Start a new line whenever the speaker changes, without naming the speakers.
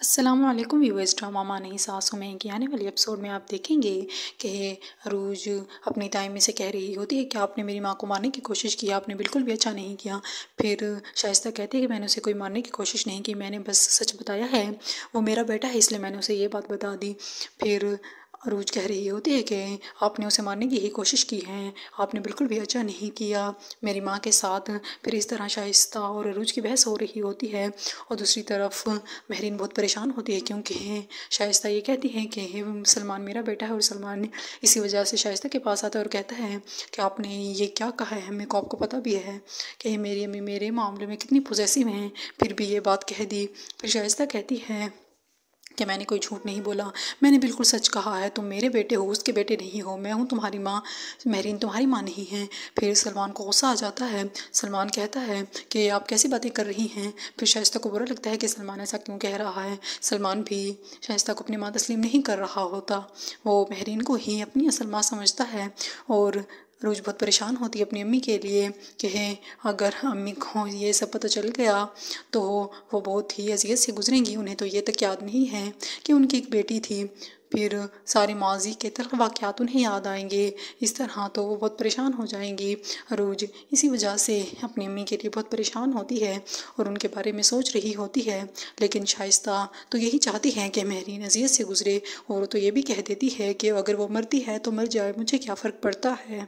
السلام علیکم viewers, drama ماں نہیں ساس ہوں میں کی آنے والی ایپیسوڈ میں آپ دیکھیں گے کہ عروج اپنی دائمی سے کہہ رہی ہوتی ہے کہ آپ نے میری ماں کو مارنے کی کوشش کی، آپ نے بالکل بھی اچھا نہیں کیا۔ پھر شائستہ کہتی ہے کہ میں نے اسے کوئی مارنے کی کوشش نہیں کی، میں نے بس سچ بتایا ہے، وہ میرا بیٹا ہے اس لیے میں نے اسے یہ بات بتا دی۔ پھر عروج کہہ رہی ہوتی ہے کہ آپ نے اسے مارنے کی ہی کوشش کی ہے، آپ نے بالکل بھی اچھا نہیں کیا میری ماں کے ساتھ۔ پھر اس طرح شائستہ اور عروج کی بحث ہو رہی ہوتی ہے، اور دوسری طرف مہرین بہت پریشان ہوتی ہے کیونکہ شائستہ یہ کہتی ہے کہ سلمان میرا بیٹا ہے، اور سلمان اسی وجہ سے شائستہ کے پاس آتا ہے اور کہتا ہے کہ آپ نے یہ کیا کہا ہے، ہمیں کو آپ کو پتہ بھی ہے کہ میری امی میرے معاملے میں کتنی پوزیسو ہیں، پھر بھی یہ بات کہہ دی۔ پھر شائستہ کہتی ہے کہ میں نے کوئی جھوٹ نہیں بولا، میں نے بالکل سچ کہا ہے، تم میرے بیٹے ہو، اس کے بیٹے نہیں ہو، میں ہوں تمہاری ماں، مہرین تمہاری ماں نہیں ہے۔ پھر سلمان کو غصہ آ جاتا ہے، سلمان کہتا ہے کہ آپ کیسی باتیں کر رہی ہیں۔ پھر شائستہ کو برا لگتا ہے کہ سلمان ایسا کیوں کہہ رہا ہے، سلمان بھی شائستہ کو اپنی ماں تسلیم نہیں کر رہا ہوتا، وہ مہرین کو ہی اپنی اصل ماں سمجھتا ہے۔ اور عروج بہت پریشان ہوتی ہے اپنی امی کے لیے کہ اگر امی کو یہ سب پتہ چل گیا تو وہ بہت ہی اذیت سے گزریں گی، انہیں تو یہ تک یاد نہیں ہے کہ ان کی ایک بیٹی تھی، پھر سارے ماضی کے تلخ واقعات انہیں یاد آئیں گے، اس طرح تو وہ بہت پریشان ہو جائیں گی۔ عروج اسی وجہ سے اپنی امی کے لیے بہت پریشان ہوتی ہے اور ان کے بارے میں سوچ رہی ہوتی ہے، لیکن شائستہ تو یہی چاہتی ہے کہ مہرین اذیت سے گزرے، اور وہ تو یہ بھی کہہ دیتی ہے کہ اگر وہ مرتی ہے تو مر جائے، مجھے کیا فرق پڑتا ہے۔